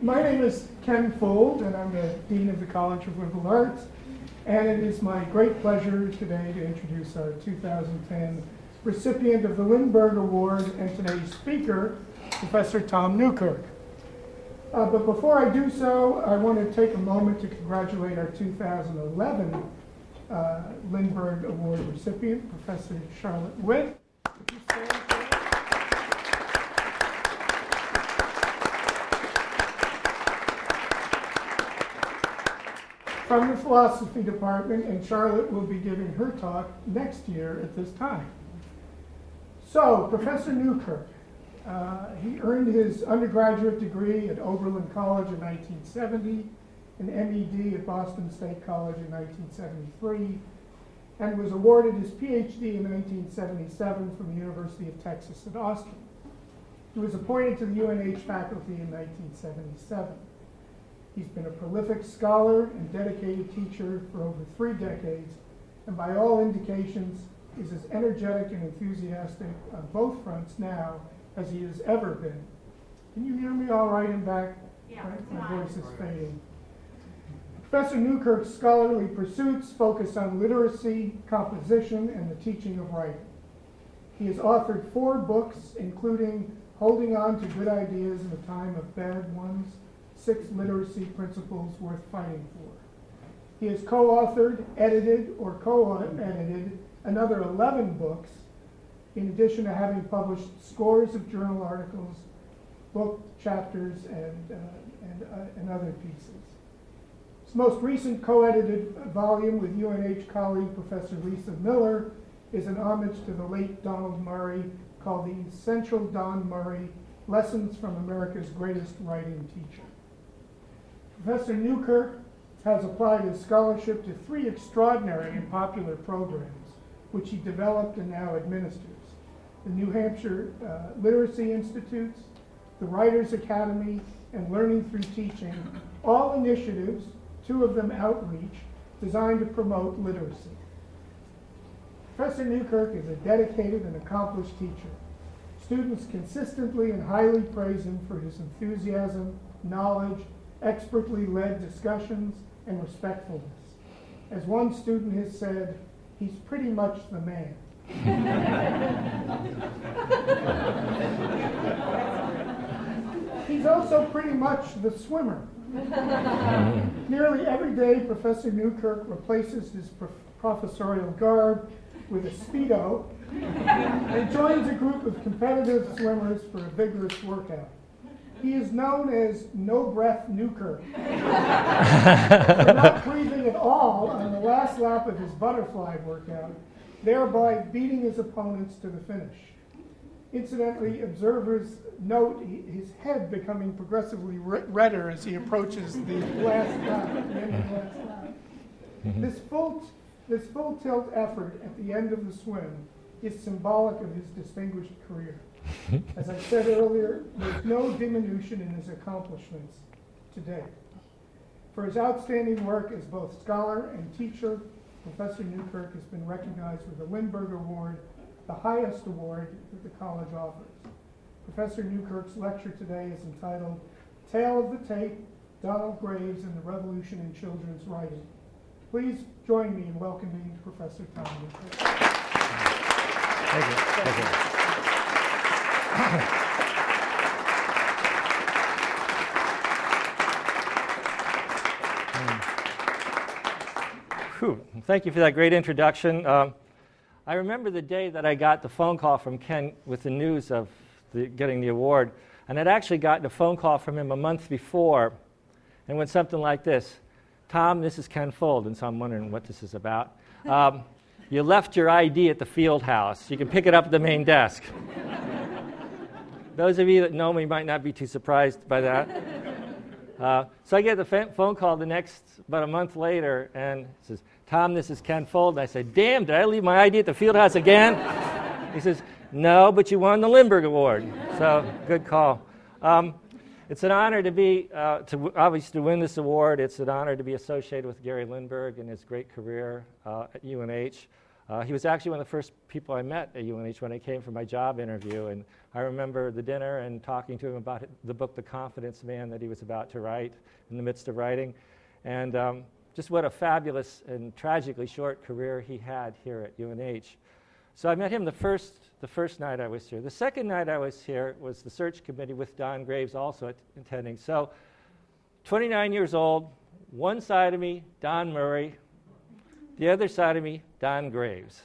My name is Ken Fold, and I'm the Dean of the College of Liberal Arts. And it is my great pleasure today to introduce our 2010 recipient of the Lindberg Award and today's speaker, Professor Tom Newkirk. But before I do so, I want to take a moment to congratulate our 2011 Lindberg Award recipient, Professor Charlotte Witt. From the philosophy department, and Charlotte will be giving her talk next year at this time. So, Professor Newkirk, he earned his undergraduate degree at Oberlin College in 1970, an MED at Boston State College in 1973, and was awarded his PhD in 1977 from the University of Texas at Austin. He was appointed to the UNH faculty in 1977. He's been a prolific scholar and dedicated teacher for over 3 decades, and by all indications is as energetic and enthusiastic on both fronts now as he has ever been. Can you hear me all right in back? Yeah. Right? My voice is fading. Professor Newkirk's scholarly pursuits focus on literacy, composition, and the teaching of writing. He has authored 4 books, including Holding On to Good Ideas in a Time of Bad Ones, 6 Literacy Principles Worth Fighting For. He has co-authored, edited, or co-edited another 11 books, in addition to having published scores of journal articles, book chapters, and other pieces. His most recent co-edited volume with UNH colleague Professor Lisa Miller is an homage to the late Donald Murray called The Essential Don Murray, Lessons from America's Greatest Writing Teacher. Professor Newkirk has applied his scholarship to 3 extraordinary and popular programs, which he developed and now administers: the New Hampshire Literacy Institutes, the Writers Academy, and Learning Through Teaching, all initiatives, 2 of them outreach, designed to promote literacy. Professor Newkirk is a dedicated and accomplished teacher. Students consistently and highly praise him for his enthusiasm, knowledge, expertly led discussions, and respectfulness. As one student has said, he's pretty much the man. He's also pretty much the swimmer. Nearly every day, Professor Newkirk replaces his professorial garb with a Speedo and joins a group of competitive swimmers for a vigorous workout. He is known as No Breath Newkirk for not breathing at all on the last lap of his butterfly workout, thereby beating his opponents to the finish. Incidentally, observers note his head becoming progressively redder as he approaches the last lap, at the end of the last lap. This full tilt effort at the end of the swim is symbolic of his distinguished career. As I said earlier, there's no diminution in his accomplishments today. For his outstanding work as both scholar and teacher, Professor Newkirk has been recognized with the Lindberg Award, the highest award that the college offers. Professor Newkirk's lecture today is entitled Tale of the Tape, Donald Graves and the Revolution in Children's Writing. Please join me in welcoming Professor Tom Newkirk. Thank you. Thank you. Thank you for that great introduction. I remember the day that I got the phone call from Ken with the news of getting the award, and I'd actually gotten a phone call from him a month before, and went something like this: Tom, this is Ken Fold, and so I'm wondering what this is about. You left your ID at the field house. You can pick it up at the main desk. Those of you that know me might not be too surprised by that. So I get the phone call about a month later, and it says, Tom, this is Ken Fold. And I said, damn, did I leave my ID at the field house again? He says, no, but you won the Lindberg Award. So good call. It's an honor to be, obviously to win this award. It's an honor to be associated with Gary Lindberg and his great career at UNH. He was actually one of the first people I met at UNH when I came for my job interview, and I remember the dinner and talking to him about the book, The Confidence Man, that he was about to write, in the midst of writing, and just what a fabulous and tragically short career he had here at UNH. So I met him the first night I was here. The second night I was here was the search committee with Don Graves also attending. So 29 years old, one side of me, Don Murray, the other side of me, Don Graves.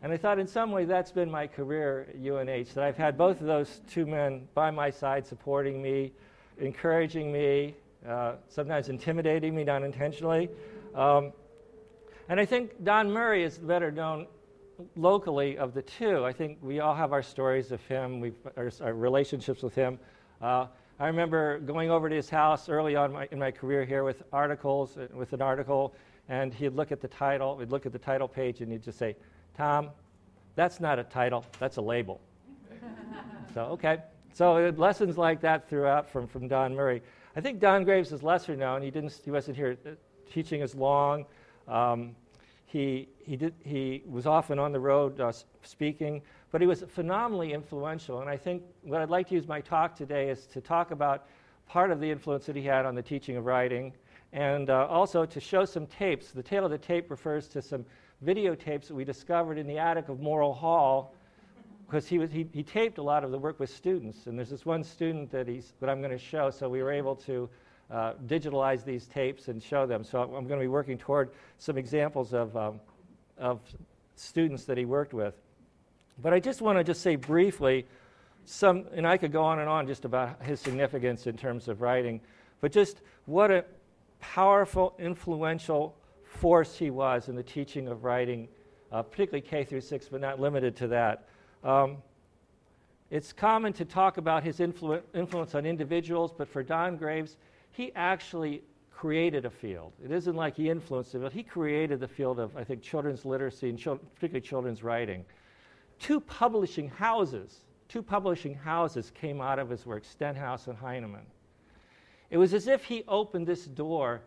And I thought in some way that's been my career at UNH, that I've had both of those two men by my side supporting me, encouraging me, sometimes intimidating me, not intentionally. And I think Don Murray is better known locally of the two. I think we all have our stories of him, our relationships with him. I remember going over to his house early on in my career here with an article, and he'd look at the title, we'd look at the title page, and he'd just say, "Tom, that's not a title, that's a label." So, okay. So lessons like that throughout from Don Murray. I think Don Graves is lesser known. He wasn't here teaching as long. He was often on the road speaking, but he was phenomenally influential. And I think what I'd like to use my talk today is to talk about part of the influence that he had on the teaching of writing, and also to show some tapes. The tail of the tape refers to some videotapes that we discovered in the attic of Morrill Hall, because he taped a lot of the work with students. And there's this one student that I'm going to show, so we were able to digitalize these tapes and show them. So I'm going to be working toward some examples of students that he worked with. But I just want to say briefly and I could go on and on just about his significance in terms of writing, but just what a powerful, influential force he was in the teaching of writing, particularly K through 6, but not limited to that. It's common to talk about his influence on individuals, but for Don Graves, he actually created a field. It isn't like he influenced it, but he created the field of, I think, children's literacy and particularly children's writing. Two publishing houses came out of his work, Stenhouse and Heinemann. It was as if he opened this door,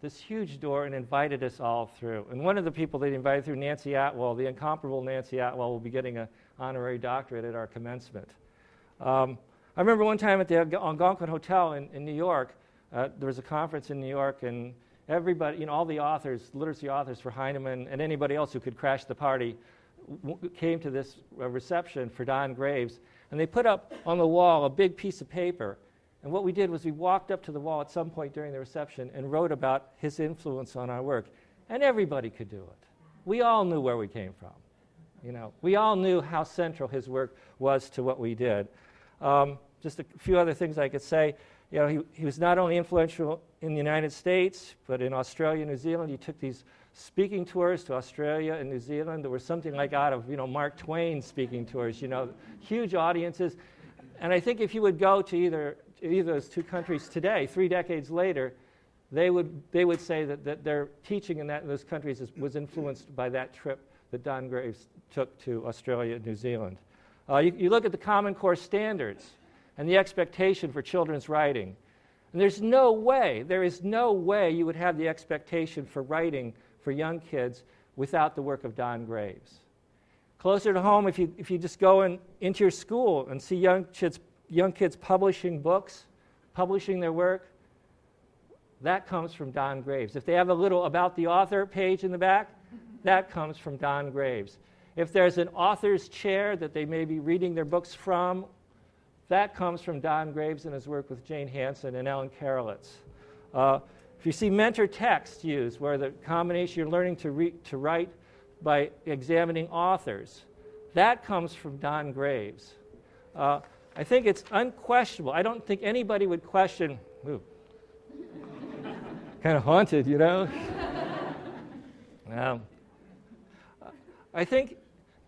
this huge door, and invited us all through. And one of the people that he invited through, Nancy Atwell, the incomparable Nancy Atwell, will be getting an honorary doctorate at our commencement. I remember one time at the Algonquin Hotel in New York, there was a conference in New York, and everybody, all the authors, literacy authors for Heinemann, and anybody else who could crash the party, came to this reception for Don Graves, and they put up on the wall a big piece of paper. And what we did was we walked up to the wall at some point during the reception and wrote about his influence on our work. And everybody could do it. We all knew where we came from. We all knew how central his work was to what we did. Just a few other things I could say. He was not only influential in the United States, but in Australia and New Zealand. He took these speaking tours to Australia and New Zealand. There was something like out of, Mark Twain speaking tours, huge audiences. And I think if you would go to either of those two countries today, 3 decades later, they would say that their teaching in those countries was influenced by that trip that Don Graves took to Australia and New Zealand. You look at the Common Core standards and the expectation for children's writing. And there is no way you would have the expectation for writing for young kids without the work of Don Graves. Closer to home, if you just go into your school and see young kids publishing books, publishing their work, that comes from Don Graves. If they have a little about the author page in the back, that comes from Don Graves. If there's an author's chair that they may be reading their books from, that comes from Don Graves and his work with Jane Hansen and Ellen Karolitz. If you see mentor text used, where the combination you're learning to write by examining authors, that comes from Don Graves. I think it's unquestionable. I don't think anybody would question, kind of haunted, I think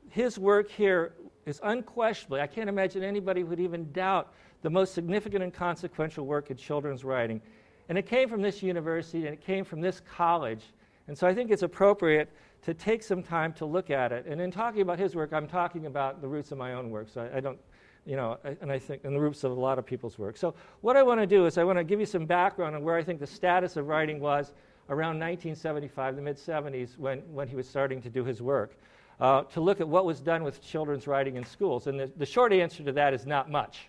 his work here is unquestionably, I can't imagine anybody would even doubt the most significant and consequential work in children's writing. And it came from this university, and it came from this college. And so I think it's appropriate to take some time to look at it. And in talking about his work, I'm talking about the roots of my own work. So I don't, and I think, and the roots of a lot of people's work. So what I want to do is I want to give you some background on where I think the status of writing was around 1975, the mid-'70s, when he was starting to do his work, to look at what was done with children's writing in schools. And the short answer to that is not much.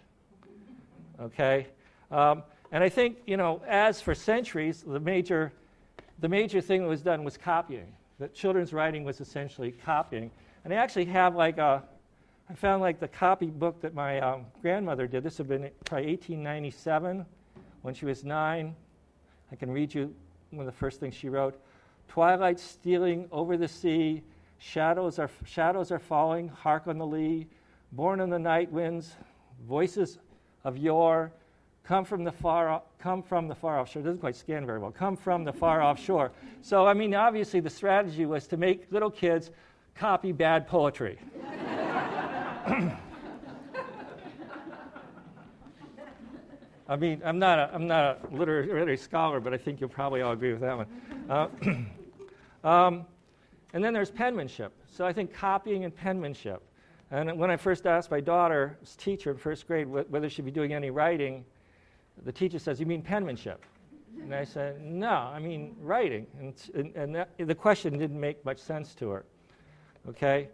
Okay? And I think, as for centuries, the major thing that was done was copying. That children's writing was essentially copying. And I actually have I found the copy book that my grandmother did. This would have been probably 1897 when she was 9. I can read you one of the first things she wrote. Twilight stealing over the sea, shadows are falling, hark on the lea, born on the night winds, voices of yore, come from the far off shore. It doesn't quite scan very well. Come from the far off shore. So, obviously the strategy was to make little kids copy bad poetry. I'm not a literary scholar, but I think you'll probably all agree with that one. And then there's penmanship. So I think copying and penmanship. And when I first asked my daughter's teacher in first grade whether she'd be doing any writing, the teacher says, "You mean penmanship?" And I said, "No, I mean writing." And the question didn't make much sense to her. Okay?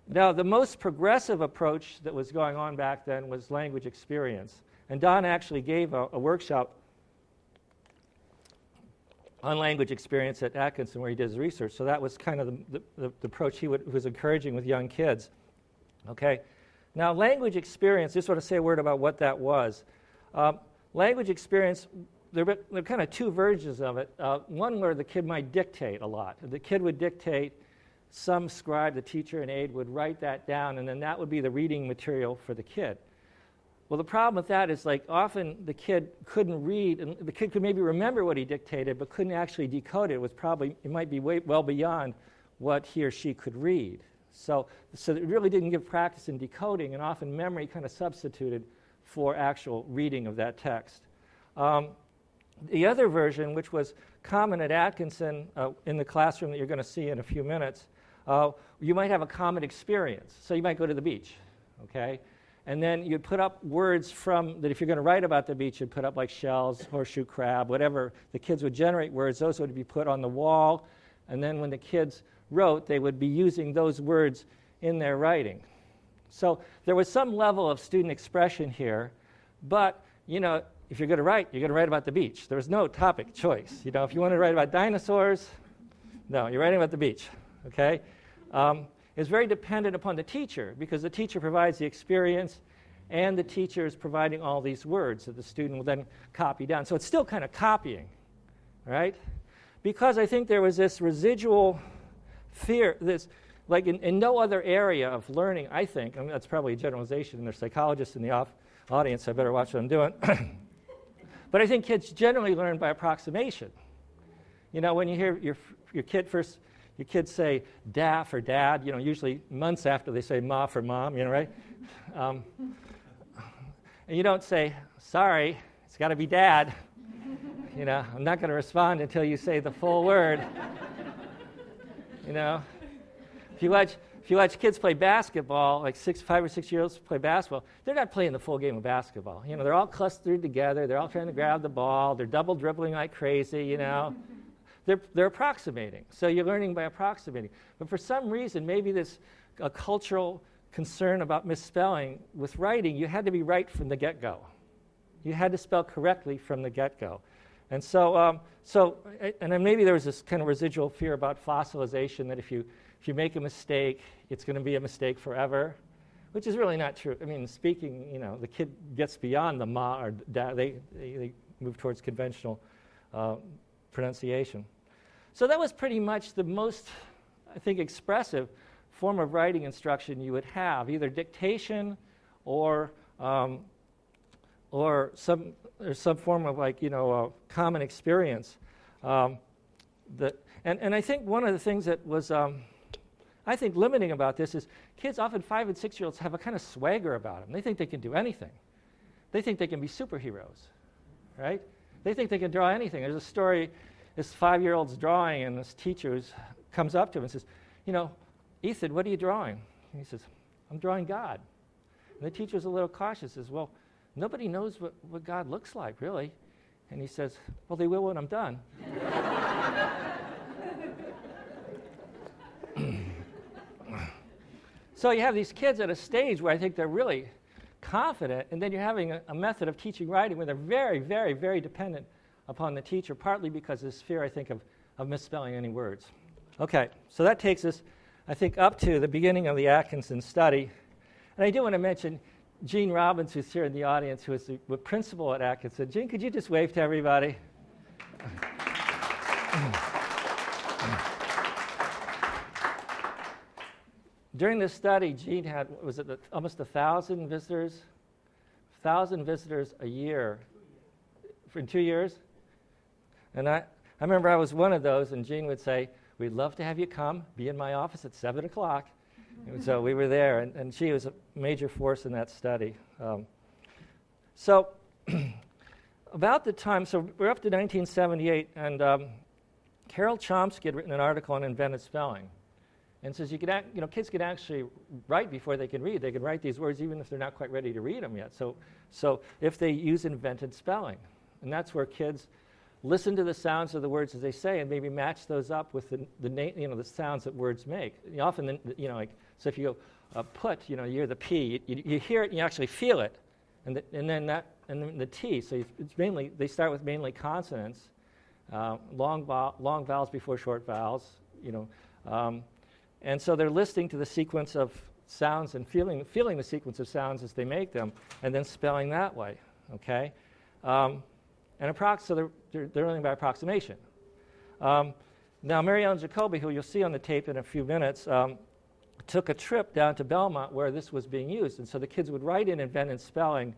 Now, the most progressive approach that was going on back then was language experience. And Don actually gave a workshop on language experience at Atkinson where he did his research. So that was kind of the approach he was encouraging with young kids. Okay? Now, language experience, just want to say a word about what that was. Language experience, there are kind of two versions of it. One where the kid might dictate a lot. The kid would dictate, some scribe, the teacher and aide, would write that down, and then that would be the reading material for the kid. Well, the problem with that is often the kid couldn't read, and the kid could maybe remember what he dictated, but couldn't actually decode it. It might be well beyond what he or she could read. So it really didn't give practice in decoding, and often memory kind of substituted for actual reading of that text. The other version, which was common at Atkinson in the classroom that you're going to see in a few minutes, you might have a common experience. So you might go to the beach, okay? And then you'd put up words that if you're going to write about the beach, you'd put up like shells, horseshoe crab, whatever. The kids would generate words. Those would be put on the wall. And then when the kids wrote, they would be using those words in their writing. So there was some level of student expression here. But, if you're going to write, you're going to write about the beach. There was no topic choice. If you want to write about dinosaurs, no, you're writing about the beach, okay? It's very dependent upon the teacher because the teacher provides the experience and the teacher is providing all these words that the student will then copy down. So it's still kind of copying, right? Because I think there was this residual fear, in no other area of learning, I think, that's probably a generalization, and there's psychologists in the audience, so I better watch what I'm doing. But I think kids generally learn by approximation. When you hear your kids say "da" for dad, usually months after they say "ma" for mom, right? And you don't say, "Sorry, it's got to be dad." I'm not going to respond until you say the full word. If you watch kids play basketball, like 5 or 6 year olds play basketball, they're not playing the full game of basketball. They're all clustered together. They're all trying to grab the ball. They're double dribbling like crazy. They're approximating. So you're learning by approximating. But for some reason, maybe this cultural concern about misspelling, with writing, you had to be right from the get-go. You had to spell correctly from the get-go. And and then maybe there was this kind of residual fear about fossilization, that if you make a mistake, it's going to be a mistake forever, which is really not true. Speaking, the kid gets beyond the ma or da. They move towards conventional pronunciation. So that was pretty much the most, I think, expressive form of writing instruction you would have, either dictation or some form of common experience. And I think one of the things that was I think limiting about this is kids, often 5 and 6 year olds, have a kind of swagger about them. They think they can do anything. They think they can be superheroes, right? They think they can draw anything. There's a story, this 5-year-old's drawing, and this teacher comes up to him and says, "Ethan, what are you drawing?" And he says, "I'm drawing God." And the teacher's a little cautious, says, "Well, nobody knows what God looks like, really." And he says, "Well, they will when I'm done." So you have these kids at a stage where I think they're really confident, and then you're having a method of teaching writing where they're very, very, very dependent upon the teacher, partly because of this fear, I think, of misspelling any words. Okay, so that takes us, I think, up to the beginning of the Atkinson study. And I do want to mention Gene Robbins, who's here in the audience, who is the principal at Atkinson. Gene, could you just wave to everybody? During this study, Gene had, almost 1,000 visitors? 1,000 visitors a year in 2 years? And I remember I was one of those, and Gene would say, "We'd love to have you come, be in my office at 7 o'clock. And so we were there, and she was a major force in that study. So about the time, so we're up to 1978, and Carol Chomsky had written an article on invented spelling. And says kids can actually write before they can read. They can write these words even if they're not quite ready to read them yet. So if they use invented spelling, and that's where kids listen to the sounds of the words as they say, and maybe match those up with the sounds that words make. Often, so if you go put, you hear the P, you hear it, and you actually feel it, and then the T. So it's mainly they start with mainly consonants, long vowels before short vowels, and so they're listening to the sequence of sounds and feeling the sequence of sounds as they make them, and then spelling that way. Okay, so they're learning by approximation. Now, Mary Ellen Jacoby, who you'll see on the tape in a few minutes, took a trip down to Belmont where this was being used, and so the kids would write in invented spelling,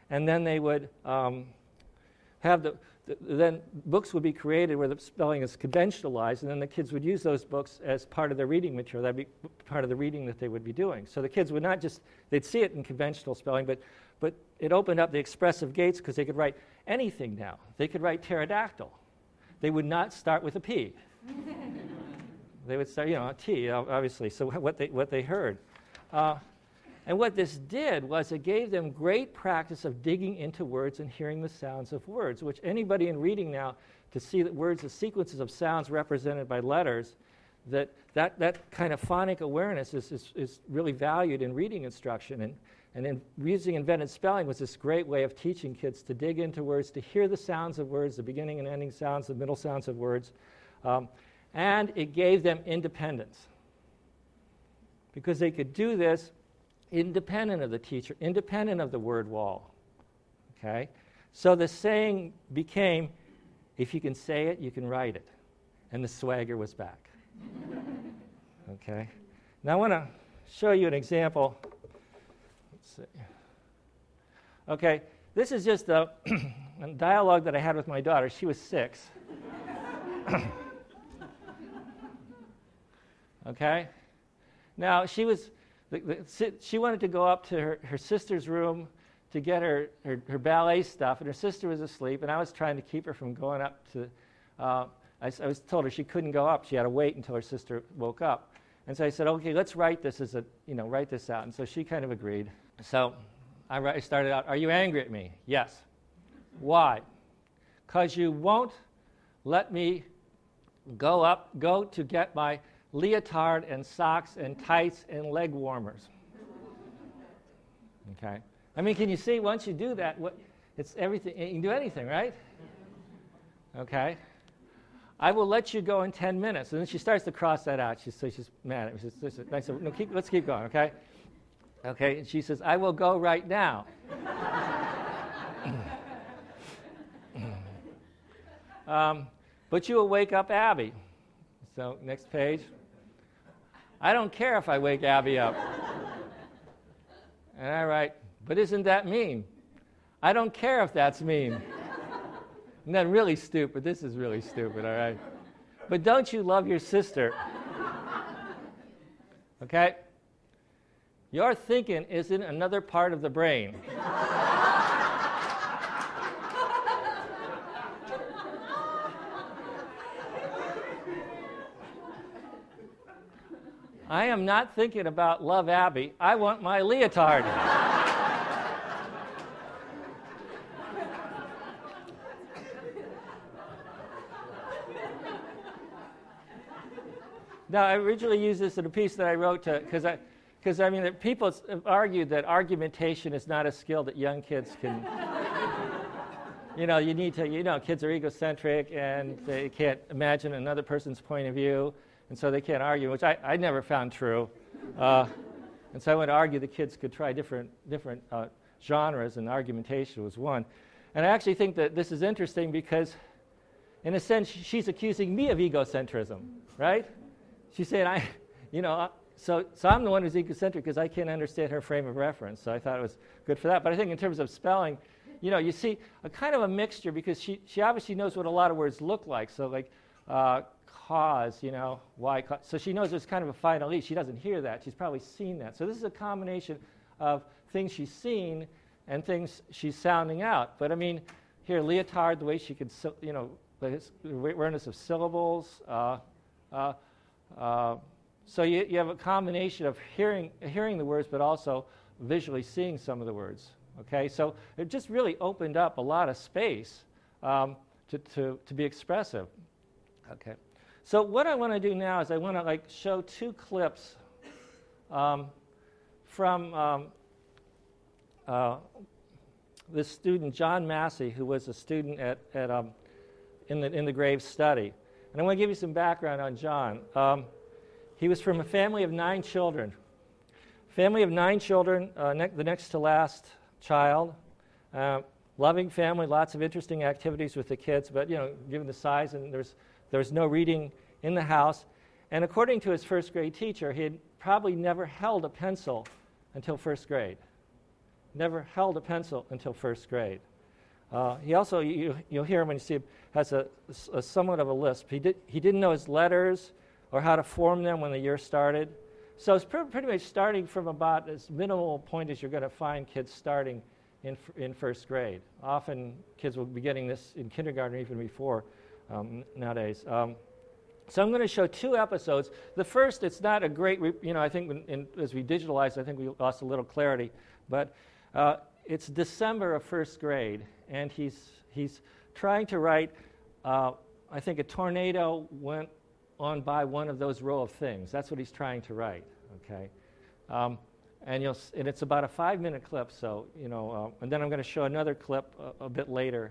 and then they would have then books would be created where the spelling is conventionalized, and then the kids would use those books as part of their reading material. That'd be part of the reading that they would be doing. So the kids would not just, they'd see it in conventional spelling, but it opened up the expressive gates because they could write anything now. They could write pterodactyl. They would not start with a P. They would start, a T, obviously, so what they heard. And what this did was it gave them great practice of digging into words and hearing the sounds of words, which anybody in reading now, to see that words as sequences of sounds represented by letters, that kind of phonic awareness is really valued in reading instruction. And in using invented spelling was this great way of teaching kids to dig into words, to hear the sounds of words, the beginning and ending sounds, the middle sounds of words. And it gave them independence. Because they could do this independent of the teacher, independent of the word wall. Okay? So the saying became, if you can say it, you can write it. And the swagger was back. Okay? Now I want to show you an example. Let's see. Okay, this is just a dialogue that I had with my daughter. She was 6. Okay? Now, she wanted to go up to her sister's room to get her ballet stuff, and her sister was asleep, and I was trying to keep her from going up to, I was told her she couldn't go up. She had to wait until her sister woke up. And so I said, okay, let's write this write this out. And so she kind of agreed. So I started out, are you angry at me? Yes. Why? Because you won't let me go to get my leotard and socks and tights and leg warmers. Okay? I mean, can you see once you do that, it's everything, you can do anything, right? Okay? I will let you go in 10 minutes. And then she starts to cross that out. She's mad at me. I said, no, let's keep going, okay? Okay, and she says, I will go right now. But you will wake up Abby. So, next page. I don't care if I wake Abby up. And I write, but isn't that mean? I don't care if that's mean. And then really stupid. This is really stupid, all right? But don't you love your sister? Okay? Your thinking is in another part of the brain. I am not thinking about love Abby. I want my leotard. No, I originally used this in a piece that I wrote because I mean, people have argued that argumentation is not a skill that young kids can. You need to. Kids are egocentric and they can't imagine another person's point of view, and so they can't argue, which I never found true. And so I went to argue the kids could try different genres, and argumentation was one. And I actually think that this is interesting because, in a sense, she's accusing me of egocentrism, right? She's saying, so I'm the one who's egocentric because I can't understand her frame of reference. So I thought it was good for that. But I think in terms of spelling, you see a kind of a mixture because she obviously knows what a lot of words look like. So like cause, why cause. So she knows there's kind of a final E. She doesn't hear that. She's probably seen that. So this is a combination of things she's seen and things she's sounding out. But I mean, here, leotard, the way she could, the awareness of syllables. So you have a combination of hearing the words, but also visually seeing some of the words. Okay, so it just really opened up a lot of space to be expressive. Okay, so what I want to do now is I want to show two clips from this student John Massey, who was a student in the Graves study, and I want to give you some background on John. He was from a family of 9 children. Family of 9 children, the next to last child. Loving family, lots of interesting activities with the kids, but given the size, and there was no reading in the house. And according to his first grade teacher, he had probably never held a pencil until first grade. Never held a pencil until first grade. He also, you'll hear him when you see him, has a somewhat of a lisp. He didn't know his letters or how to form them when the year started. So it's pretty much starting from about as minimal point as you're going to find kids starting in first grade. Often kids will be getting this in kindergarten or even before nowadays. So I'm going to show 2 episodes. The first, it's not a great, I think as we digitalized, I think we lost a little clarity, but it's December of first grade, and he's trying to write, I think a tornado went on by one of those row of things. That's what he's trying to write, okay? And it's about a 5-minute clip, so, and then I'm going to show another clip a bit later.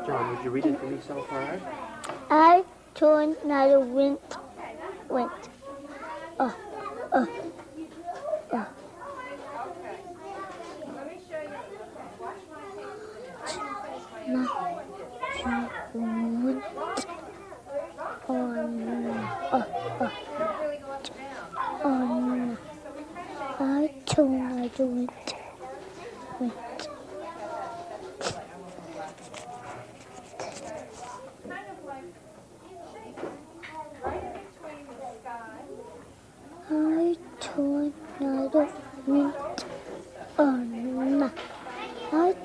John, would you read it for me so far? I tornado went. I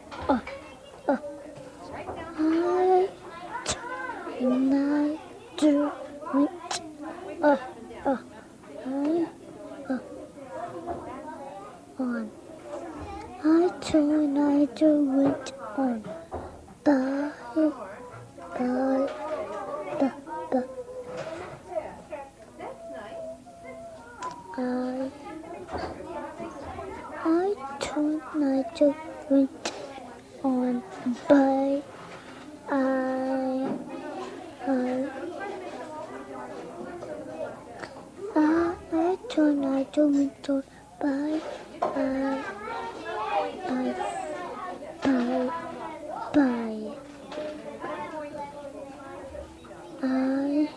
tornado went. I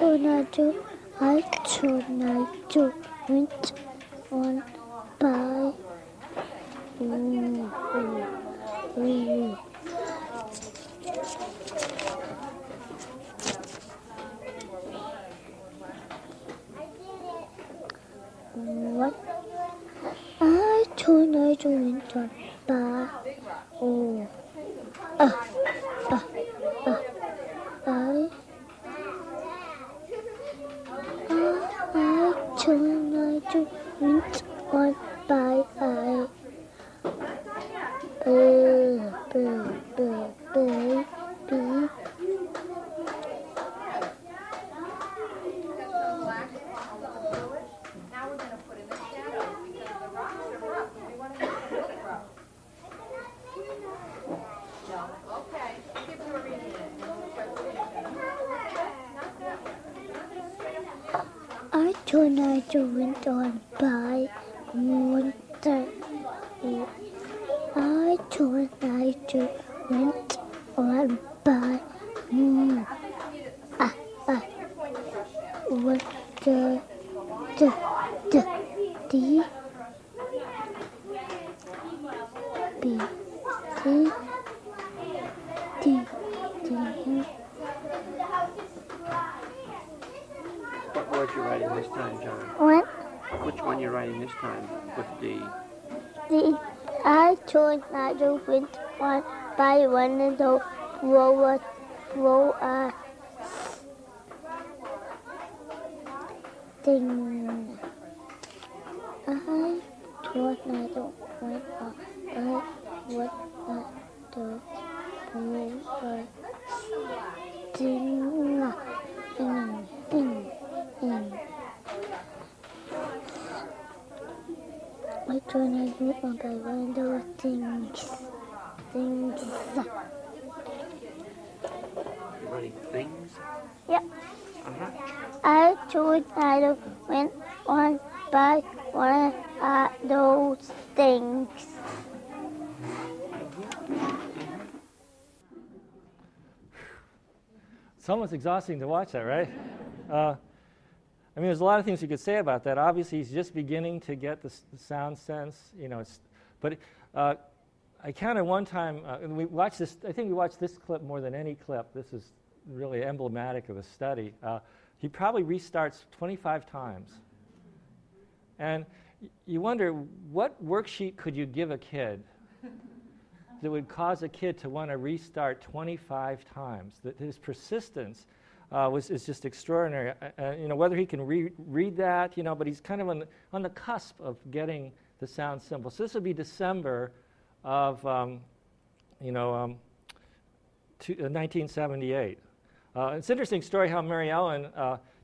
tornado went on by. What? I tornado went on by. Oh. I tornado went on by. I tornado went on by water. I tornado went on by water. What word you writing this time, John? What? Which one you writing this time with D? I tornado went on by one of the blower thing. I tornado went on by one of the blower thing. I tornado went on by one of those things. You writing things? Yep. Uh-huh. I tornado went on by one of those things. It's almost exhausting to watch that, right? I mean, there's a lot of things you could say about that. Obviously, he's just beginning to get the sound sense, you know. But I counted one time, and we watched this. I think we watched this clip more than any clip. This is really emblematic of the study. He probably restarts 25 times, and you wonder what worksheet could you give a kid that would cause a kid to want to restart 25 times. That his persistence is just extraordinary. You know, whether he can read that, you know, but he's kind of on the cusp of getting the sound symbol. So this would be December of 1978. It's an interesting story how Mary Ellen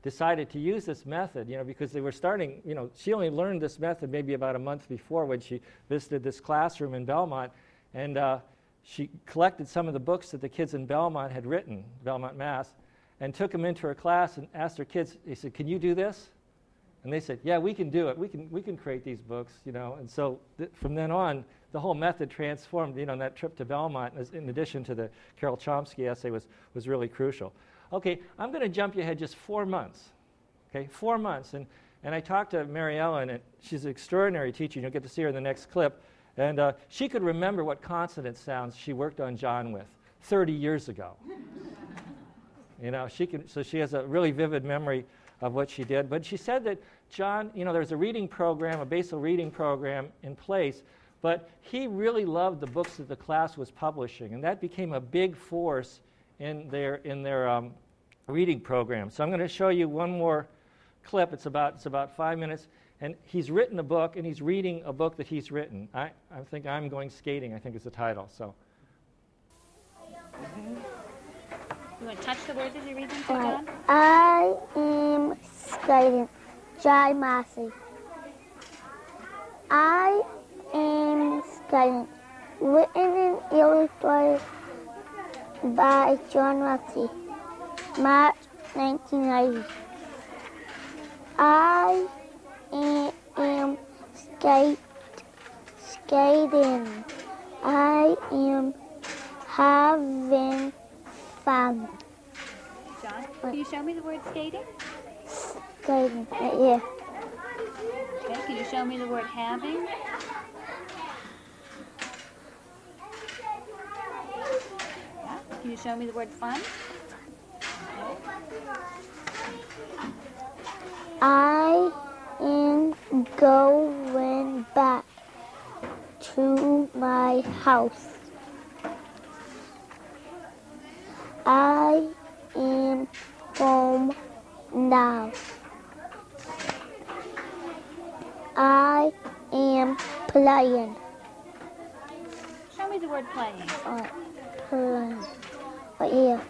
decided to use this method, you know, because they were starting, you know, she only learned this method maybe about a month before when she visited this classroom in Belmont, and she collected some of the books that the kids in Belmont had written, Belmont, Mass., and took them into her class and asked her kids, he said, "Can you do this?" And they said, "Yeah, we can do it. We can create these books," you know. And so from then on, the whole method transformed, you know, and that trip to Belmont, in addition to the Carol Chomsky essay, was really crucial. Okay, I'm going to jump you ahead just 4 months. Okay, 4 months. And I talked to Mary Ellen, and she's an extraordinary teacher. You'll get to see her in the next clip. And she could remember what consonant sounds she worked on John with 30 years ago. You know, so she has a really vivid memory of what she did. But she said that John, you know, there's a reading program, a basal reading program in place, but he really loved the books that the class was publishing, and that became a big force in their reading program. So I'm going to show you one more clip. It's about 5 minutes, and he's written a book, and he's reading a book that he's written. I think I'm Going Skating, I think is the title. So. You want to touch the words as you read them, so John? I am skating. John Massey. I am skating. Written and illustrated by John Massey. March 1990. I am skating. I am having fun. John, can you show me the word skating? Skating right here. Okay, can you show me the word having? Yeah. Can you show me the word fun? I am going back to my house. I am home now. I am playing. Show me the word playing. Playing. Right here.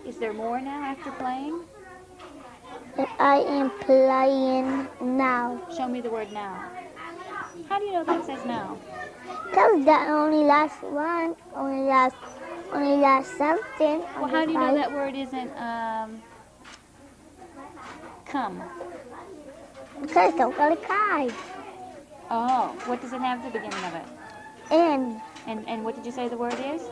Is there more now after playing? I am playing now. Show me the word now. How do you know that says now? Because that only lasts one, only lasts something. Well, how do you know that word isn't come? Because don't go to Kai. Oh, what does it have at the beginning of it? And what did you say the word is?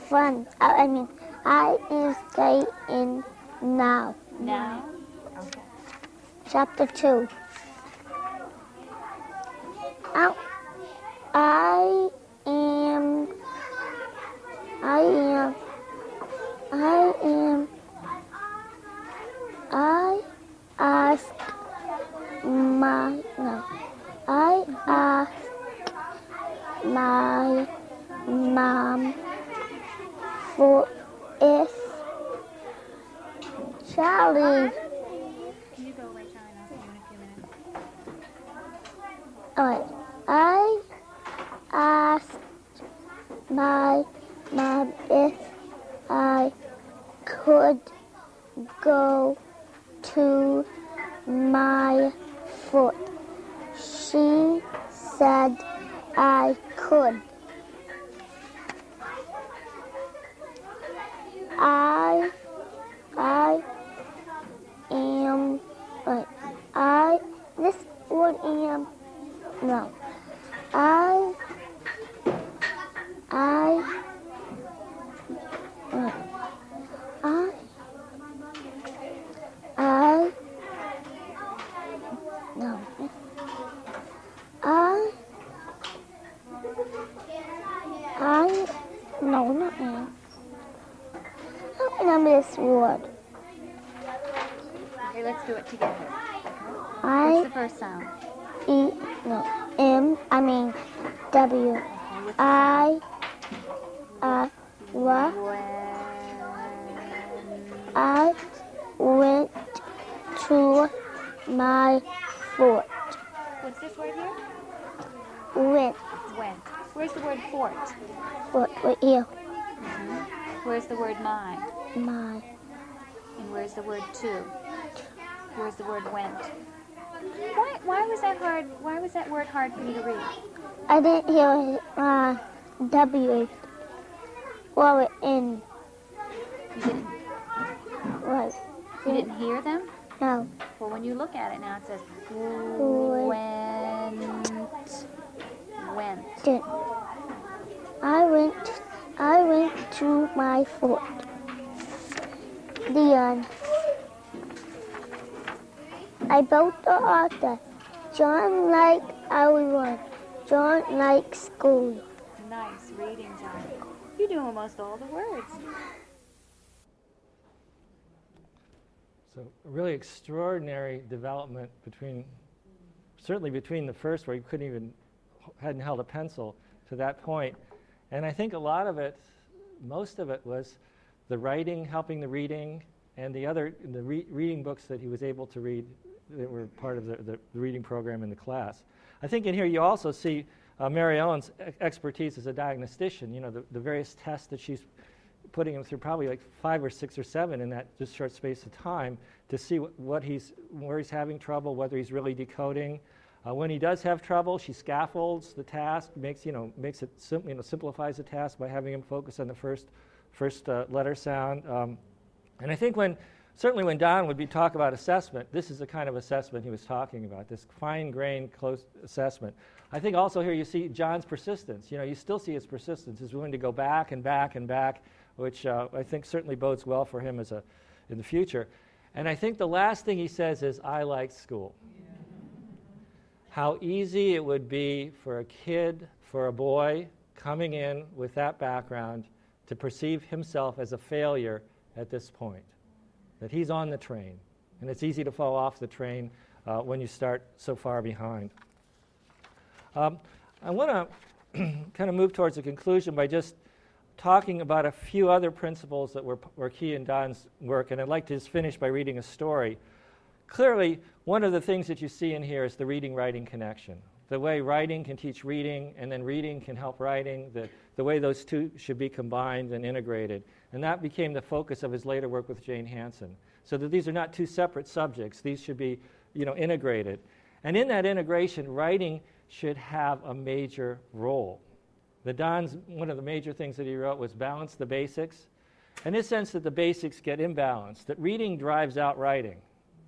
fun. I am staying now. Now? Okay. Chapter 2. I asked my mom for if Charlie. Can you go away, China? I'll see you in a few minutes. Alright, I asked my mom if I could go to my foot. She said I could. No, not now. I don't remember this word. Okay, let's do it together. I What's the first sound? E, no, M, W. I, I went to my foot. What's this word here? Went. Went. Where's the word fort? Foot, right here. Where's the word my? My. And where's the word to? Where's the word went? Why was that hard? Why was that word hard for you to read? I didn't hear W or N. You didn't. Right. You didn't hear them? No. Well, when you look at it now, it says went. Didn't. I went to my foot. The end. I built the author. John liked everyone. John likes school. Nice reading, John. You do almost all the words. So a really extraordinary development certainly between the first where he hadn't held a pencil to that point. And I think a lot of it, most of it was the writing, helping the reading, and the reading books that he was able to read that were part of the reading program in the class. I think in here you also see Mary Ellen's expertise as a diagnostician, the various tests that she's putting him through, probably like 5 or 6 or 7 in that just short space of time, to see where he's having trouble, whether he's really decoding. When he does have trouble, she scaffolds the task, simplifies the task by having him focus on the first letter sound. And I think certainly when Don would talk about assessment, this is the kind of assessment he was talking about, this fine-grained, close assessment. I think also here you see John's persistence. You know, you still see his persistence. He's willing to go back and back and back, which I think certainly bodes well for him in the future. And I think the last thing he says is, I like school. How easy it would be for a kid, for a boy coming in with that background to perceive himself as a failure at this point, that he's on the train. And it's easy to fall off the train when you start so far behind. I want to kind of move towards a conclusion by just talking about a few other principles that were key in Don's work, and I'd like to just finish by reading a story. Clearly, one of the things that you see in here is the reading-writing connection. The way writing can teach reading, and then reading can help writing, the way those two should be combined and integrated. And that became the focus of his later work with Jane Hansen. So that these are not two separate subjects. These should be, integrated. And in that integration, writing should have a major role. One of the major things that he wrote was balance the basics. In this sense that the basics get imbalanced, that reading drives out writing.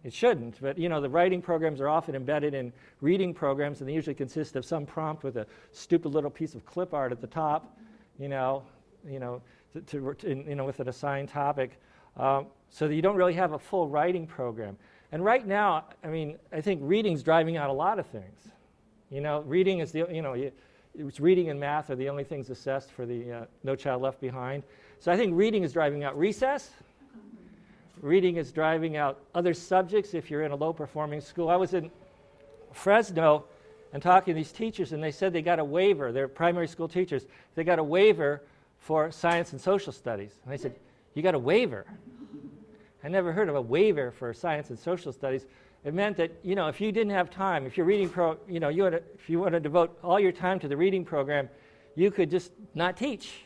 It shouldn't, but the writing programs are often embedded in reading programs, and they usually consist of some prompt with a stupid little piece of clip art at the top, with an assigned topic, so that you don't really have a full writing program. And right now, I think reading's driving out a lot of things. Reading is it's reading and math are the only things assessed for the No Child Left Behind. So I think reading is driving out recess. Reading is driving out other subjects if you're in a low-performing school. I was in Fresno and talking to these teachers, and they said they got a waiver. They're primary school teachers. They got a waiver for science and social studies. And I said, you got a waiver? I never heard of a waiver for science and social studies. It meant that, if you didn't have time, if your reading if you want to devote all your time to the reading program, you could just not teach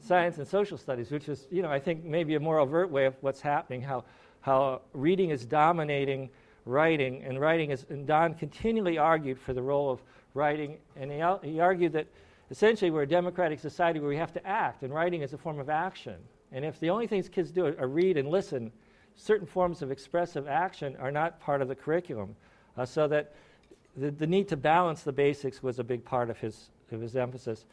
science and social studies, which is, I think maybe a more overt way of what's happening, how reading is dominating writing, and Don continually argued for the role of writing, and he argued that essentially we're a democratic society where we have to act, and writing is a form of action. And if the only things kids do are read and listen, certain forms of expressive action are not part of the curriculum, so that the need to balance the basics was a big part of his emphasis.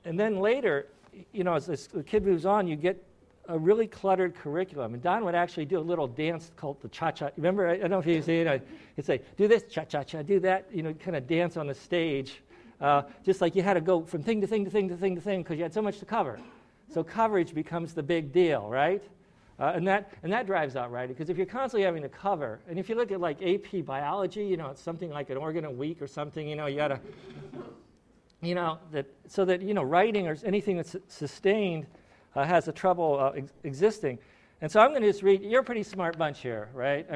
And then later, as the kid moves on, you get a really cluttered curriculum. And Don would actually do a little dance called the cha-cha. Remember, I don't know if you've seen it. He'd say, do this, cha-cha-cha, do that, kind of dance on the stage. Just like you had to go from thing to thing to thing to thing to thing because you had so much to cover. So coverage becomes the big deal, right? And that drives out writing, because if you're constantly having to cover, and if you look at like AP biology, it's something like an organ a week or something, you got to... writing or anything that's sustained has a trouble existing. And so I'm going to just read. You're a pretty smart bunch here, right?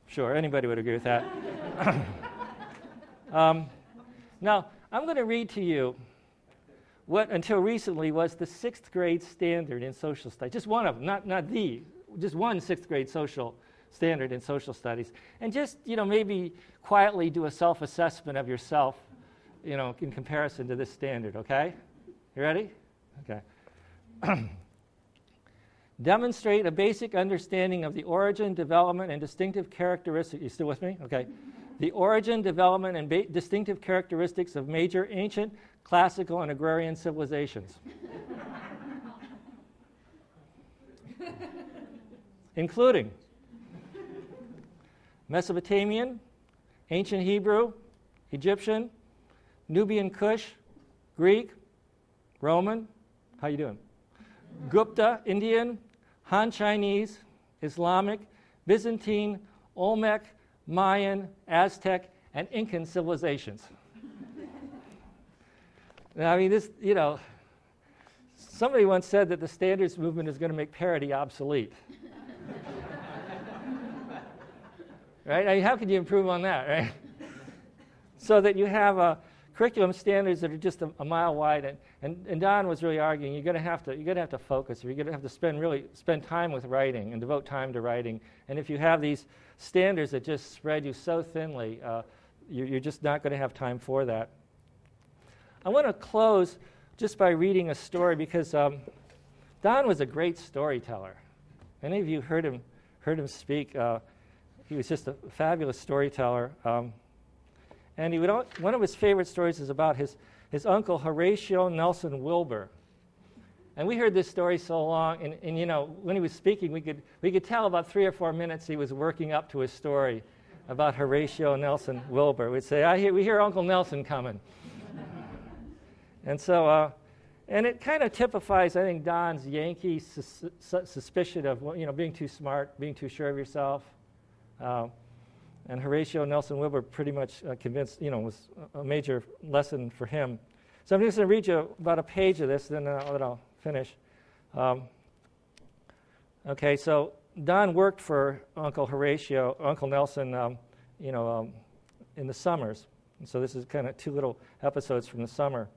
Sure, anybody would agree with that. Now, I'm going to read to you what, until recently, was the 6th grade standard in social studies. Just one of them, just one 6th grade social standard in social studies. And just, maybe quietly do a self-assessment of yourself, in comparison to this standard, okay? You ready? Okay. Demonstrate a basic understanding of the origin, development, and distinctive characteristics. You still with me? Okay. The origin, development, and distinctive characteristics of major ancient, classical, and agrarian civilizations. Including Mesopotamian, ancient Hebrew, Egyptian, Nubian Kush, Greek, Roman, how you doing? Gupta, Indian, Han Chinese, Islamic, Byzantine, Olmec, Mayan, Aztec, and Incan civilizations. Now, this, somebody once said that the standards movement is going to make parody obsolete. Right? How could you improve on that, right? So that you have curriculum standards that are just a mile wide, and Don was really arguing you're going to have to focus, or you're going to have to spend time with writing and devote time to writing. And if you have these standards that just spread you so thinly, you're just not going to have time for that. I want to close just by reading a story, because Don was a great storyteller. Many of you heard him speak. He was just a fabulous storyteller. And one of his favorite stories is about his uncle Horatio Nelson Wilbur. And we heard this story so long, and you know, when he was speaking, we could tell about 3 or 4 minutes he was working up to his story about Horatio Nelson Wilbur. We'd say, we hear Uncle Nelson coming. And so, and it kind of typifies, I think, Don's Yankee suspicion of, you know, being too smart, being too sure of yourself. And Horatio Nelson Wilbur pretty much convinced, you know, was a major lesson for him. So I'm just going to read you about a page of this, then I'll finish. Okay, so Don worked for Uncle Nelson, in the summers. And so this is kind of 2 little episodes from the summer.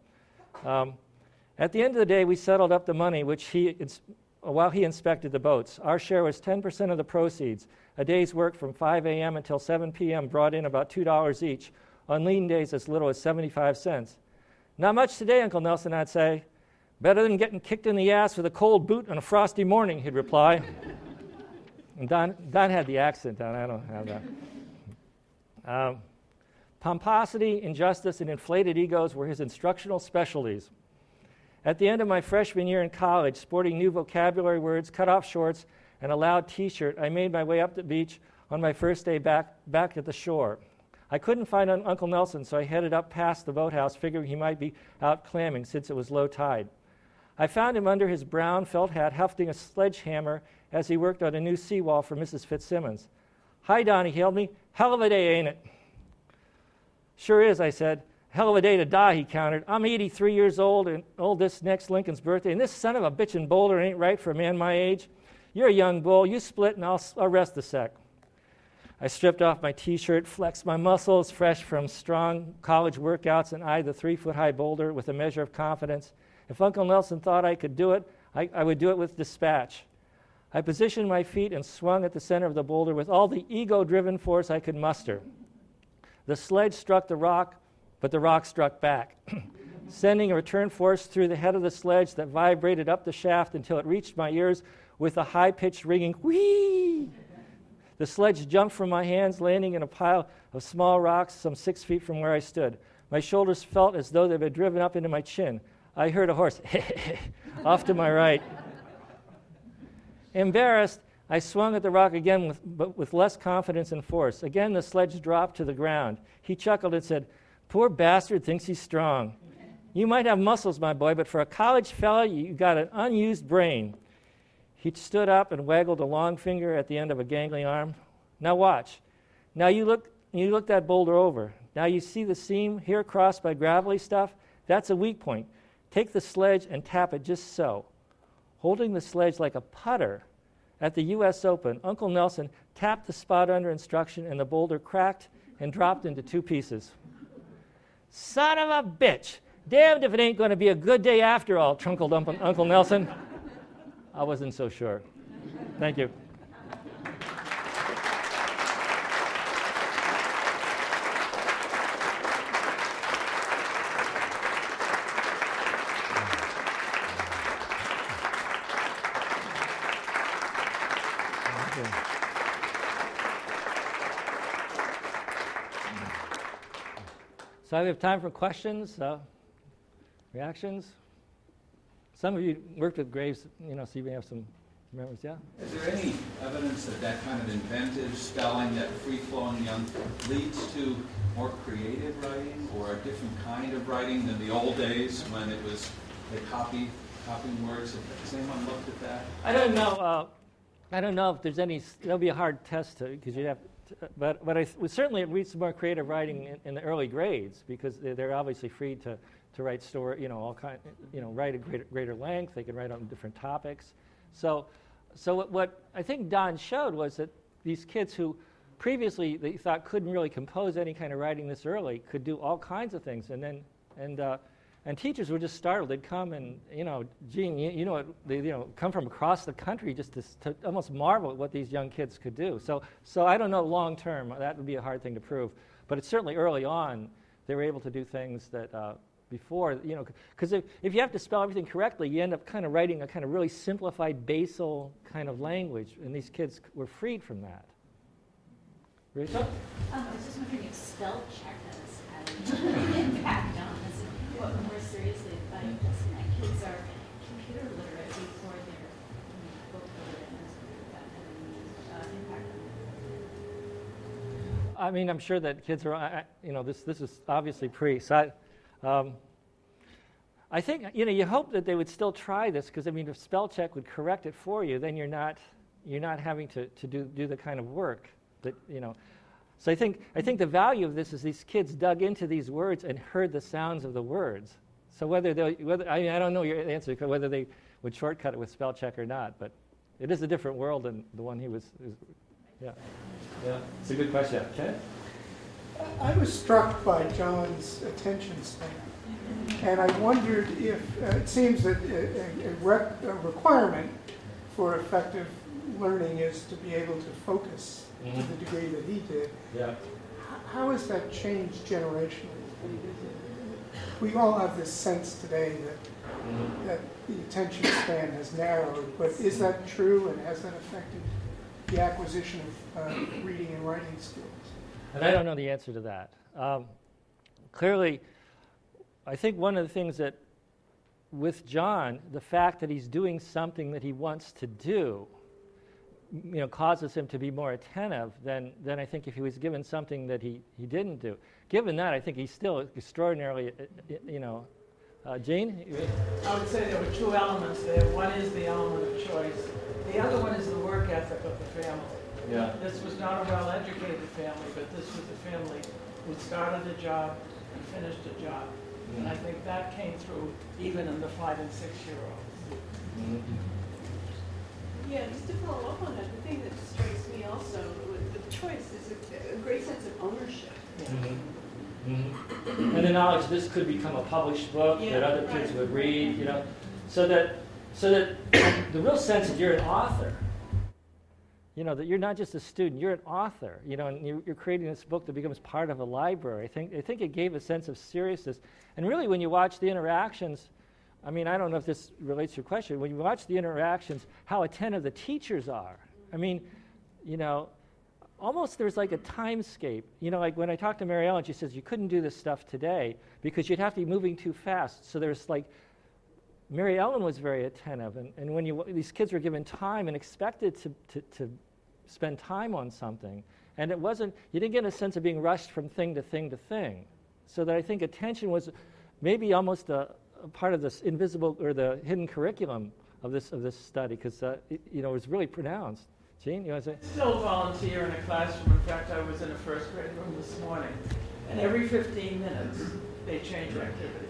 At the end of the day, we settled up the money, while he inspected the boats. Our share was 10% of the proceeds. A day's work from 5 a.m. until 7 p.m. brought in about $2 each. On lean days, as little as 75 cents. Not much today, Uncle Nelson, I'd say. Better than getting kicked in the ass with a cold boot on a frosty morning, he'd reply. And Don had the accent down. I don't have that. Pomposity, injustice, and inflated egos were his instructional specialties. At the end of my freshman year in college, sporting new vocabulary words, cut-off shorts, and a loud T-shirt, I made my way up the beach on my first day back at the shore. I couldn't find Uncle Nelson, so I headed up past the boathouse, figuring he might be out clamming since it was low tide. I found him under his brown felt hat, hefting a sledgehammer as he worked on a new seawall for Mrs. Fitzsimmons. "Hi, Don," he hailed me. "Hell of a day, ain't it?" "Sure is," I said. "Hell of a day to die," he countered. "I'm 83 years old, and this next Lincoln's birthday, and this son of a bitchin' boulder ain't right for a man my age. You're a young bull. You split, and I'll rest a sec." I stripped off my T-shirt, flexed my muscles, fresh from strong college workouts, and eyed the 3-foot-high boulder with a measure of confidence. If Uncle Nelson thought I could do it, I would do it with dispatch. I positioned my feet and swung at the center of the boulder with all the ego-driven force I could muster. The sledge struck the rock, but the rock struck back, sending a return force through the head of the sledge that vibrated up the shaft until it reached my ears with a high-pitched ringing whee! The sledge jumped from my hands, landing in a pile of small rocks some 6 feet from where I stood. My shoulders felt as though they'd been driven up into my chin. I heard a horse off to my right. Embarrassed, I swung at the rock again, but with less confidence and force. Again, the sledge dropped to the ground. He chuckled and said, "Poor bastard thinks he's strong. You might have muscles, my boy, but for a college fella, you got an unused brain." He stood up and waggled a long finger at the end of a gangly arm. "Now watch. Now you look that boulder over. Now you see the seam here crossed by gravelly stuff? That's a weak point. Take the sledge and tap it just so." Holding the sledge like a putter at the U.S. Open, Uncle Nelson tapped the spot under instruction, and the boulder cracked and dropped into 2 pieces. "Son of a bitch! Damned if it ain't going to be a good day after all," trunkled Uncle Nelson. I wasn't so sure. Thank you. So we have time for questions, reactions. Some of you worked with Graves, so you may have some memories, yeah? Is there any evidence that kind of inventive spelling, that free-flowing young, leads to more creative writing or a different kind of writing than the old days when it was the copying words? Has anyone looked at that? I don't know. I don't know if there's any. That'll be a hard test because you'd have. But we certainly read some more creative writing in the early grades because they're obviously free to write story, all kind, write at greater length. They can write on different topics. So what I think Don showed was that these kids who previously they thought couldn't really compose any kind of writing this early could do all kinds of things, and teachers were just startled. They'd come and Gene, they come from across the country just to almost marvel at what these young kids could do. So I don't know long term that would be a hard thing to prove, but it's certainly early on they were able to do things that before, because if you have to spell everything correctly, you end up kind of writing a kind of really simplified basal kind of language, and these kids were freed from that. Rachel? I was just wondering if spell check has impact on us. What more seriously, if my kids are computer literate before they're book literate, and that having an impact on them. I mean, I'm sure that kids are, this is obviously I think, you hope that they would still try this, because, I mean, if spell check would correct it for you, then you're not having to do the kind of work that, So I think the value of this is these kids dug into these words and heard the sounds of the words. So I don't know your answer, whether they would shortcut it with spell check or not, but it is a different world than the one he was. Yeah, it's a good question. Okay. I was struck by John's attention span, and I wondered if it seems that a requirement for effective learning is to be able to focus to the degree that he did. Yeah. How has that changed generationally? We all have this sense today that the attention span has narrowed, but is that true, and has that affected the acquisition of reading and writing skills? And I don't know the answer to that. Clearly, I think one of the things that, with John, the fact that he's doing something that he wants to do, causes him to be more attentive than I think if he was given something that he didn't do. Given that, I think he's still extraordinarily, Jean? I would say there were two elements there. One is the element of choice. The other one is the work ethic of the family. Yeah. This was not a well-educated family, but this was a family who started a job and finished a job. And I think that came through even in the 5- and 6-year-olds. Yeah, just to follow up on that, the thing that strikes me also with choice is a great sense of ownership. And the knowledge this could become a published book that other kids would read, so that the real sense that you're an author, that you're not just a student, you're an author, and you're creating this book that becomes part of a library. I think it gave a sense of seriousness. And really, when you watch the interactions, I mean, I don't know if this relates to your question, when you watch the interactions, how attentive the teachers are. I mean, almost there's like a timescape. Like when I talked to Mary Ellen, she says, you couldn't do this stuff today because you'd have to be moving too fast. So there's like, Mary Ellen was very attentive. And when these kids were given time and expected to spend time on something, and you didn't get a sense of being rushed from thing to thing to thing. So that I think attention was maybe almost a part of this invisible or the hidden curriculum of this study, because it was really pronounced. Jean, you want to say? Still volunteer in a classroom. In fact, I was in a first grade room this morning, and every 15 minutes they change activities.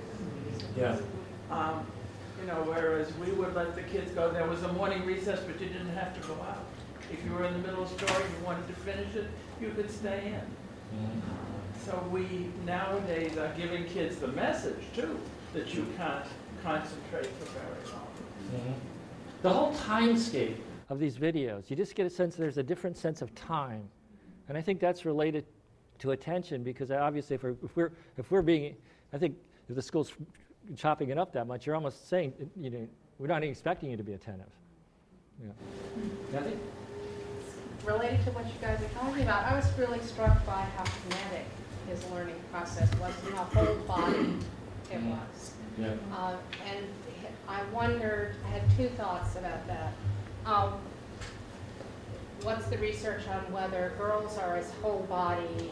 Yeah. Whereas we would let the kids go. There was a morning recess, but you didn't have to go out. If you were in the middle of a story and you wanted to finish it, you could stay in. So we nowadays are giving kids the message too that you can't concentrate for very long. The whole timescape of these videos, you just get a sense that there's a different sense of time, and I think that's related to attention, because obviously if we're being, I think if the school's chopping it up that much, you're almost saying, we're not expecting you to be attentive. Yeah. Kathy? Related to what you guys are talking about, I was really struck by how kinetic his learning process was and how whole body it was. Yeah. And I wondered, I had two thoughts about that. What's the research on whether girls are as whole body?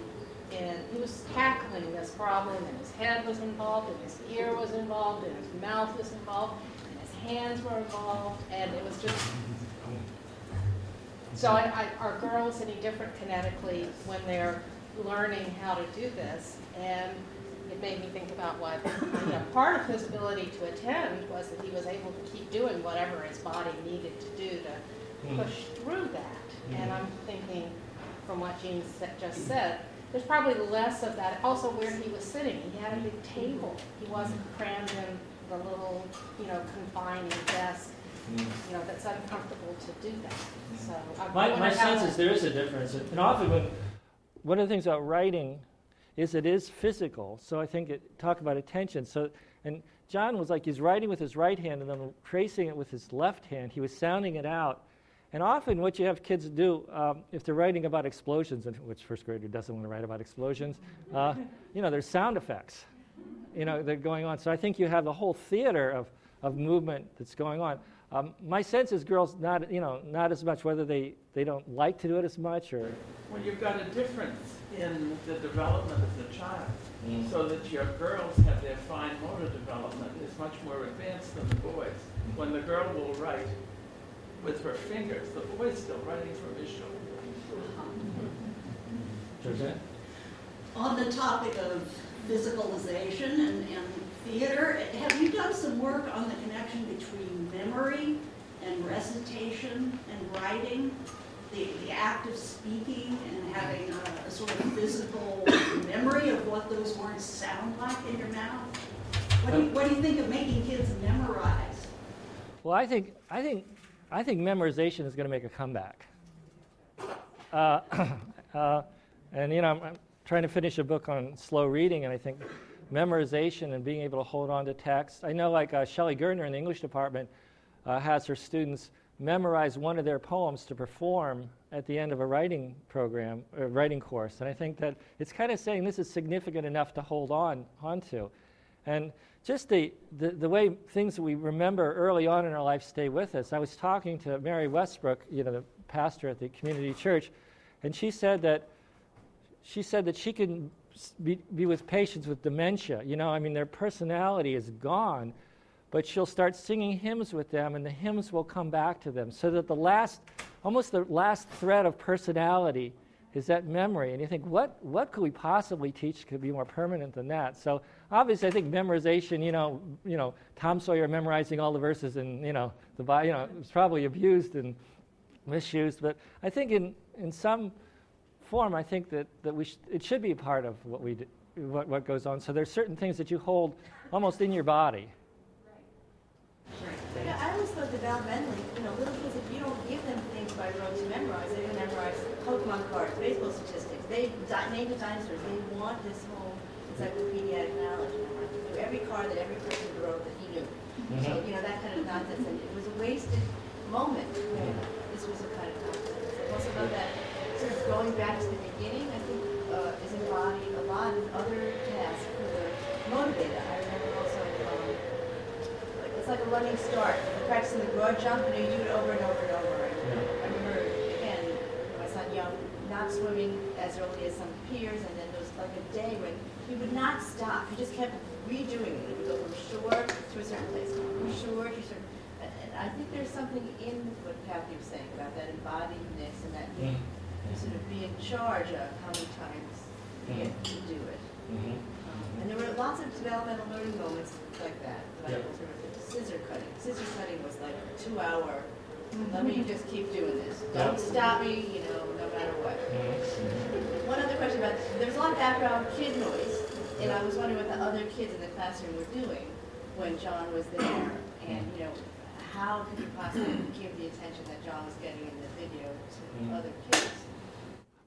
And he was tackling this problem, and his head was involved, and his ear was involved, and his mouth was involved, and his hands were involved, and it was just... So are girls any different kinetically when they're learning how to do this? And it made me think about what, part of his ability to attend was that he was able to keep doing whatever his body needed to do to push through that. And I'm thinking, from what Jean just said, there's probably less of that. Also, where he was sitting, he had a big table. He wasn't crammed in the little, confining desk, that's uncomfortable to do that. So my sense is there is a difference. And often one of the things about writing is it is physical. So I think talk about attention. So, and John was like, he's writing with his right hand and then tracing it with his left hand. He was sounding it out. And often what you have kids do, if they're writing about explosions, and which first grader doesn't want to write about explosions, there's sound effects, that are going on. So I think you have the whole theater of movement that's going on. My sense is girls not as much, whether they don't like to do it as much or... Well, you've got a difference in the development of the child, so that your girls have their fine motor development is much more advanced than the boys. When the girl will write with her fingers, the boy's still writing from his shoulder. On the topic of physicalization and theater, have you done some work on the connection between memory and recitation and writing? The act of speaking and having a sort of physical memory of what those words sound like in your mouth? What do you think of making kids memorize? Well, I think memorization is going to make a comeback. And I'm trying to finish a book on slow reading, and I think memorization and being able to hold on to text. I know, like Shelley Gardner in the English department has her students memorize one of their poems to perform at the end of a writing program, or writing course. And I think that it's kind of saying this is significant enough to hold on to. And just the way things that we remember early on in our life stay with us. I was talking to Mary Westbrook, the pastor at the community church, and she said that she can be with patients with dementia. Their personality is gone, but she'll start singing hymns with them, and the hymns will come back to them, so that the last thread of personality is that memory. And you think, what could we possibly teach could be more permanent than that? So obviously, I think memorization, Tom Sawyer memorizing all the verses in, the Bible, it's probably abused and misused. But I think in some form, I think that it should be a part of what we do, what goes on. So there's certain things that you hold almost in your body. Yeah, I always thought developmentally, little kids, if you don't give them things by rote to memorize, they're going to memorize Pokemon cards, baseball statistics. They name the dinosaurs. They want this whole encyclopedic knowledge. They knew every card that every person wrote that he knew. So, that kind of nonsense. And it was a wasted moment. This was a kind of nonsense. And also about that sort of going back to the beginning, I think, is embodied a lot in other tasks for the motivator. I remember also, it's like a running start. You're practicing the broad jump, and you do it over and over and over. I remember, again, my son young, not swimming as early as some peers, and then there was like a day when he would not stop. He just kept redoing it. He would go from shore to a certain place, from shore to a certain... And I think there's something in what Kathy was saying about that embodiedness and that you sort of be in charge of how many times you get to do it. And there were lots of developmental learning moments like that I sort of did. Scissor cutting. Scissor cutting was like a 2-hour, let me just keep doing this. Don't stop me, no matter what. One other question about, there's a lot of background kid noise, and I was wondering what the other kids in the classroom were doing when John was there, and how could you possibly give the attention that John was getting in the video to other kids?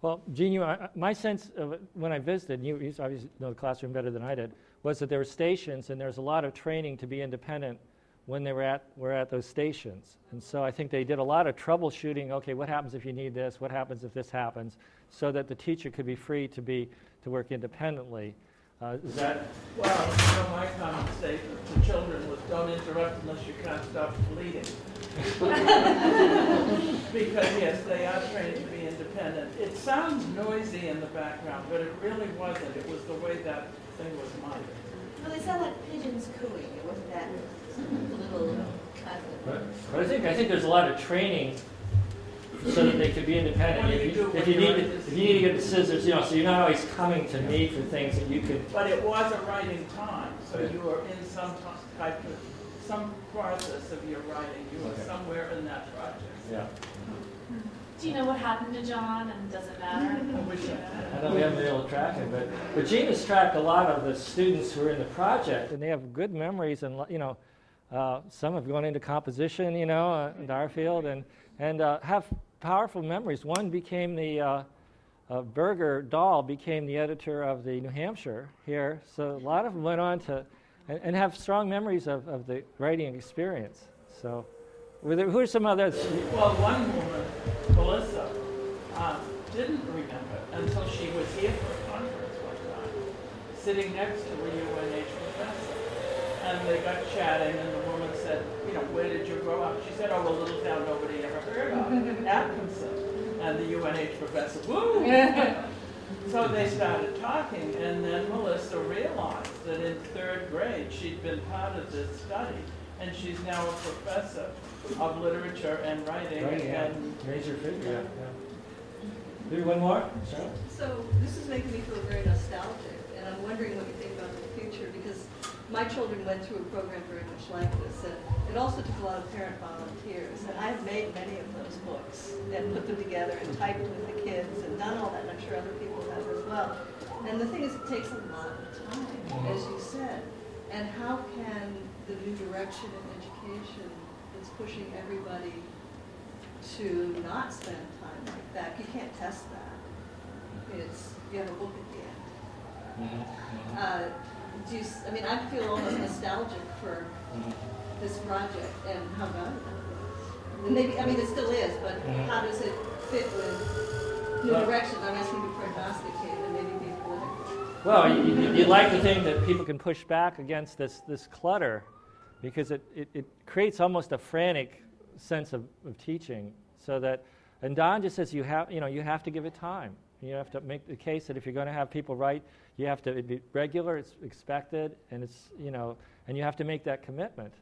Well, Gene, my sense of it, when I visited, you obviously know the classroom better than I did, was that there were stations, and there's a lot of training to be independent when they were at those stations. And so I think they did a lot of troubleshooting. Okay, what happens if you need this? What happens if this happens? So that the teacher could be free to work independently. Is that? Well, my common statement to children was, don't interrupt unless you can't stop bleeding. Because yes, they are trained to be independent. It sounds noisy in the background, but it really wasn't. It was the way that thing was monitored. Well, they sound like pigeons cooing. It wasn't that little constant. But I think there's a lot of training so that they could be independent. If you need to get the scissors, so you're not always coming to me for things that you could. But it was a writing time, so you were in some type of some process of your writing. You were somewhere in that project. Yeah. Do you know what happened to John, and does it matter? I wish I had. I know we haven't been able to track it, but Gene has tracked a lot of the students who are in the project, and they have good memories, and some have gone into composition, in our field, and have powerful memories. One became the Berger Dahl became the editor of the New Hampshire here, so a lot of them went on to and have strong memories of the writing experience. So Who are some others? Well, one woman, Melissa, didn't remember until she was here for a conference one time, sitting next to a UNH professor. And they got chatting, and the woman said, you know, where did you grow up? She said, oh, a little town nobody ever heard of, Atkinson. And the UNH professor, woo! So they started talking, and then Melissa realized that in 3rd grade she'd been part of this study, and she's now a professor of literature and writing. Right, yeah. And Major figure, yeah. Do one more? Sure. So this is making me feel very nostalgic, and I'm wondering what you think about the future, because my children went through a program very much like this, and it also took a lot of parent volunteers, and I've made many of those books and put them together and typed with the kids and done all that, and I'm sure other people have as well. And the thing is, it takes a lot of time, as you said, and how can the new direction in education that's pushing everybody to not spend time like that, you can't test that. It's, you have a book at the end. I feel almost nostalgic for this project and how valuable it was. And maybe, it still is, but how does it fit with new direction? I'm asking to be prognosticated and maybe be political. Well, you'd like to think that people can push back against this clutter, because it creates almost a frantic sense of teaching. So that, and Don just says you have to give it time. You have to make the case that if you're going to have people write, you have to be regular, it's expected, and and you have to make that commitment.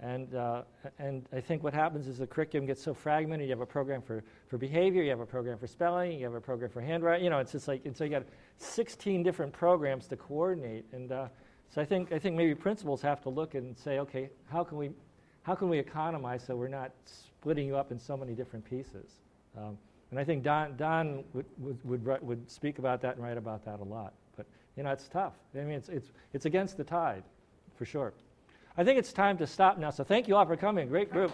And I think what happens is the curriculum gets so fragmented. You have a program for behavior, you have a program for spelling, you have a program for handwriting. It's just like, and so you got 16 different programs to coordinate. And so I think maybe principals have to look and say, okay, how can we economize so we're not splitting you up in so many different pieces? And I think Don would speak about that and write about that a lot. But it's tough. It's against the tide, for sure. I think it's time to stop now. So thank you all for coming. Great group.